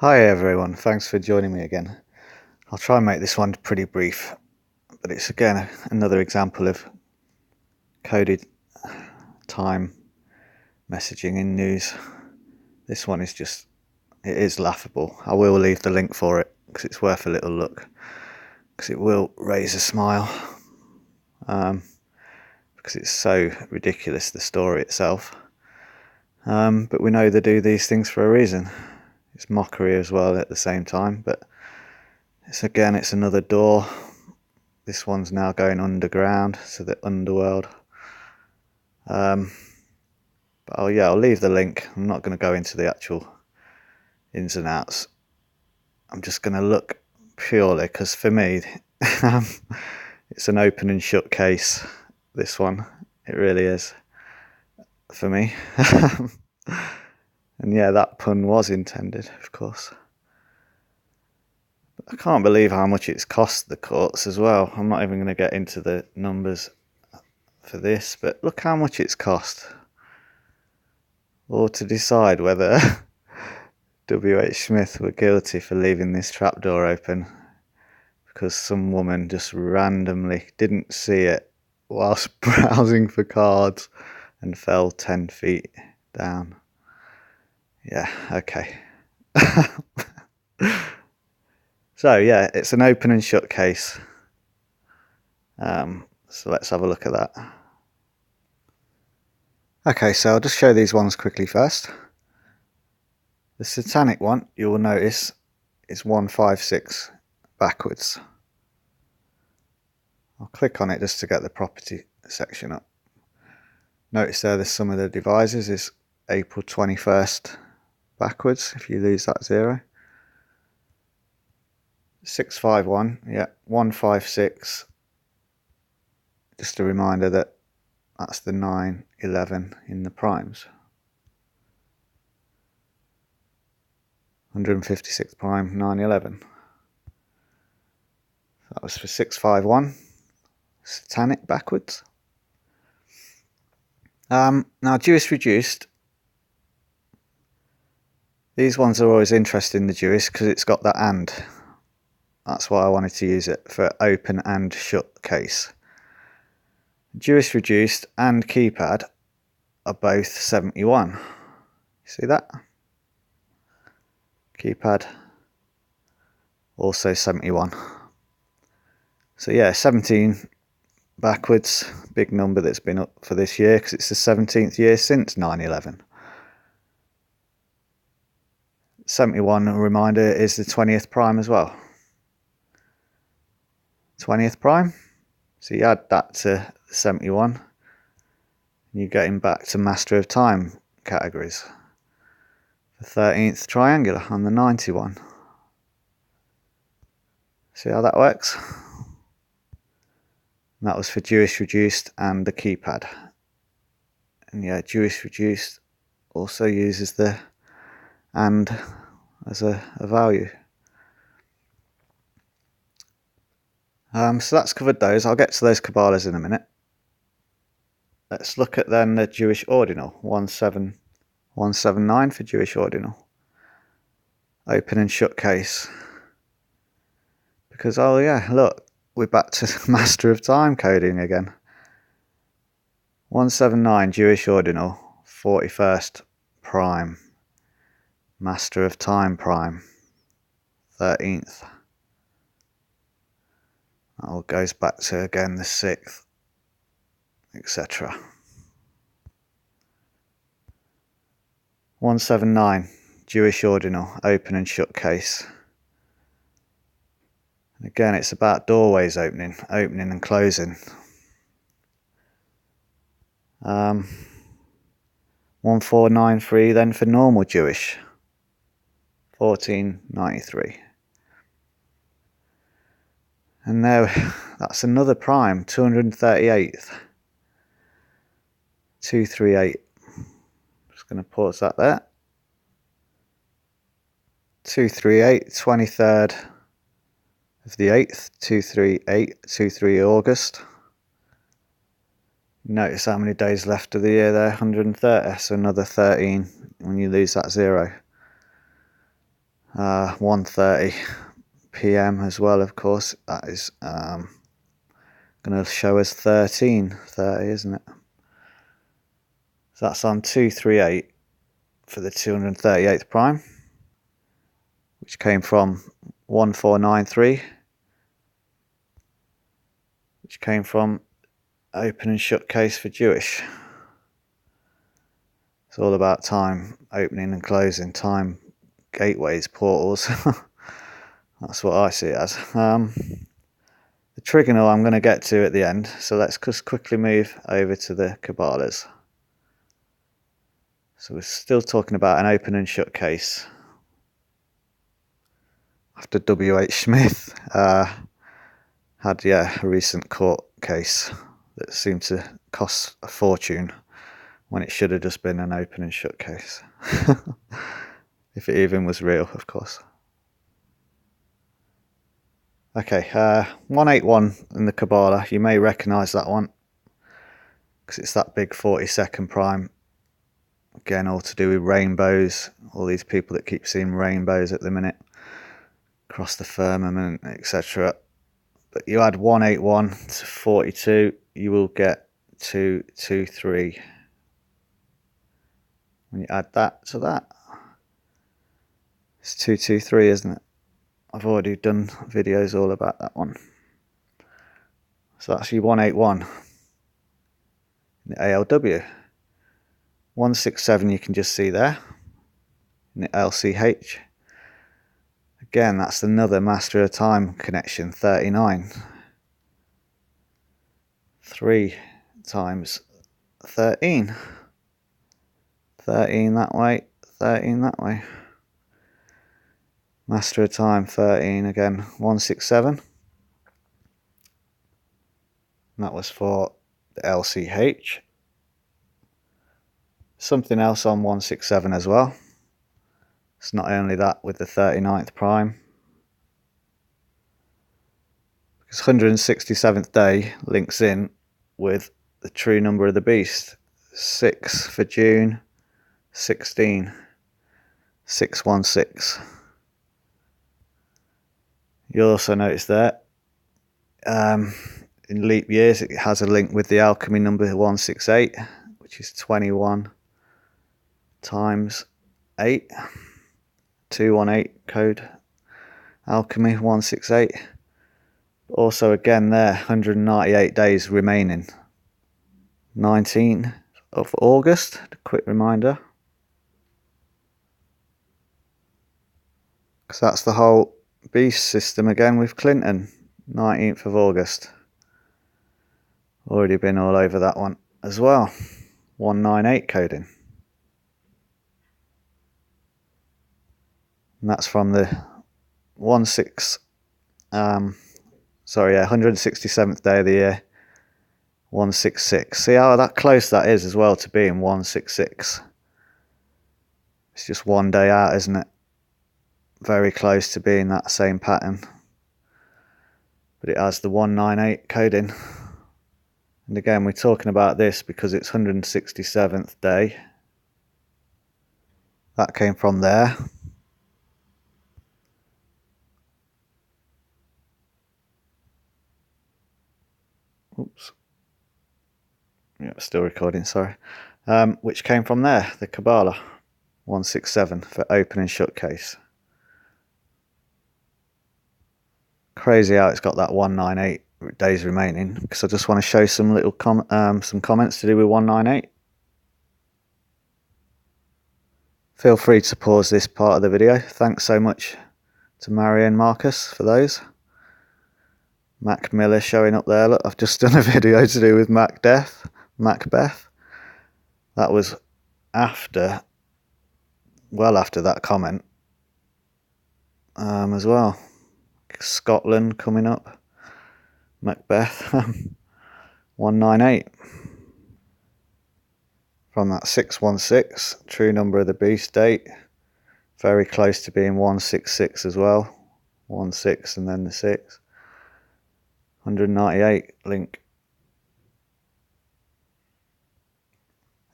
Hi everyone, thanks for joining me again. I'll try and make this one pretty brief, but it's again another example of coded time messaging in news. This one is it is laughable. I will leave the link for it because it's worth a little look, because it will raise a smile, because it's so ridiculous, the story itself. But we know they do these things for a reason. It's mockery as well at the same time, but it's another door. This one's now going underground, so the underworld. But I'll leave the link. I'm not going to go into the actual ins and outs. I'm just going to look purely because for me, it's an open and shut case. This one, it really is for me. And yeah, that pun was intended, of course. I can't believe how much it's cost the courts as well. I'm not even going to get into the numbers for this, but look how much it's cost. Or to decide whether WHSmith were guilty for leaving this trapdoor open because some woman just randomly didn't see it whilst browsing for cards and fell 10 feet down. Yeah, okay. So yeah, it's an open and shut case. So let's have a look at that. Okay, so I'll just show these ones quickly first. The Satanic one, you will notice, is 156 backwards. I'll click on it just to get the property section up. Notice there's some of the divisors is April 21st backwards if you lose that 0. 651, yeah, 156. Just a reminder that that's the 911 in the primes. 156 prime 911. That was for 651. Satanic backwards. Now Jewish reduced. These ones are always interesting, the Jewish, because it's got that and. That's why I wanted to use it for open and shut case. Jewish reduced and keypad are both 71. See that? Keypad also 71. So yeah, 17 backwards, big number that's been up for this year because it's the 17th year since 9/11. 71, a reminder, is the 20th prime as well. 20th prime, so you add that to 71 and you're getting back to Master of Time categories. The 13th triangular on the 91. See how that works? And that was for Jewish reduced and the keypad. And yeah, Jewish reduced also uses the and as a value. So that's covered those. I'll get to those Kabbalahs in a minute. Let's look at then the Jewish ordinal, 17179 for Jewish ordinal. Open and shut case. Because, oh yeah, look, we're back to Master of Time coding again. 179 Jewish ordinal, 41st prime. Master of Time prime. 13th. That all goes back to, again, the 6th, etc. 179 Jewish ordinal, open and shut case. And again, it's about doorways opening and closing. 1493 then for normal Jewish, 1493. And now that's another prime, 238th. 238. Just going to pause that there. 238, 23rd of the 8th, 238, 23 August. Notice how many days left of the year there, 130, so another 13 when you lose that 0. 1:30 p.m. as well, of course. That is going to show us 13:30, isn't it? So that's on 238 for the 238th prime, which came from 1493, which came from open and shut case for Jewish. It's all about time, opening and closing, time, gateways, portals. That's what I see it as. The trigonal I'm going to get to at the end, so let's just quickly move over to the Kabbalahs. So we're still talking about an open and shut case. After WHSmith had a recent court case that seemed to cost a fortune when it should have just been an open and shut case. If it even was real, of course. Okay, 181 in the Kabbalah, you may recognise that one because it's that big 42nd prime. Again, all to do with rainbows, all these people that keep seeing rainbows at the minute across the firmament, etc. But you add 181 to 42, you will get 223. When you add that to that, it's 223, isn't it? I've already done videos all about that one. So that's your 181 in the ALW. 167 you can just see there in the LCH. Again, that's another Master of Time connection, 39. 3 times 13. 13 that way, 13 that way. Master of Time 13 again, 167. And that was for the LCH. Something else on 167 as well. It's not only that with the 39th prime. Because 167th day links in with the true number of the beast. 6 for June, 16. 616. You'll also notice there, in leap years, it has a link with the alchemy number 168, which is 21 times 8. 218 code alchemy 168. Also again there, 198 days remaining. 19th of August, a quick reminder. Because that's the whole beast system again with Clinton. 19th of August. Already been all over that one as well. 198 coding. And that's from the 167th day of the year. 166. See how that close that is as well to being 166. It's just one day out, isn't it? Very close to being that same pattern. But it has the 198 coding. And again, we're talking about this because it's 167th day. That came from there. Oops. Yeah, still recording, sorry. Which came from there, the Kabbalah. 167 for open and shut case. Crazy how it's got that 198 days remaining, because I just want to show some little some comments to do with 198. Feel free to pause this part of the video. Thanks so much to Mary and Marcus for those. Mac Miller showing up there. Look, I've just done a video to do with Macbeth. That was well after that comment as well. Scotland coming up. Macbeth 198 from that 616 true number of the beast date, very close to being 166 as well. 16 and then the 6. 198 link.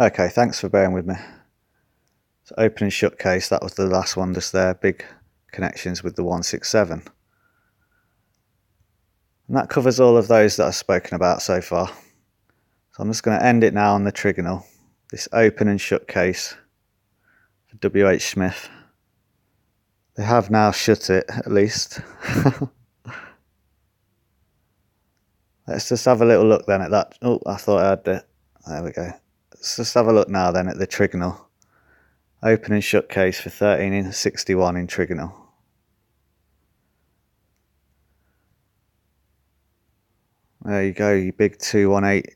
Okay, thanks for bearing with me. So open and shut case, that was the last one just there, big connections with the 167. And that covers all of those that I've spoken about so far. So I'm just going to end it now on the trigonal, this open and shut case for WHSmith. They have now shut it, at least. Let's just have a little look then at that. Oh, I thought I had it. There we go. Let's just have a look now then at the trigonal. Open and shut case for 1361 in trigonal. There you go, you big 218,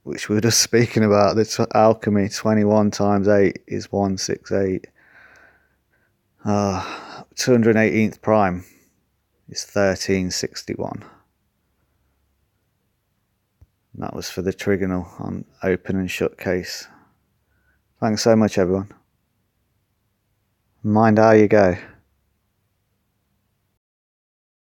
which we were just speaking about. The alchemy, 21 times 8 is 168. 218th prime is 1361. And that was for the trigonal on open and shut case. Thanks so much, everyone. Mind how you go.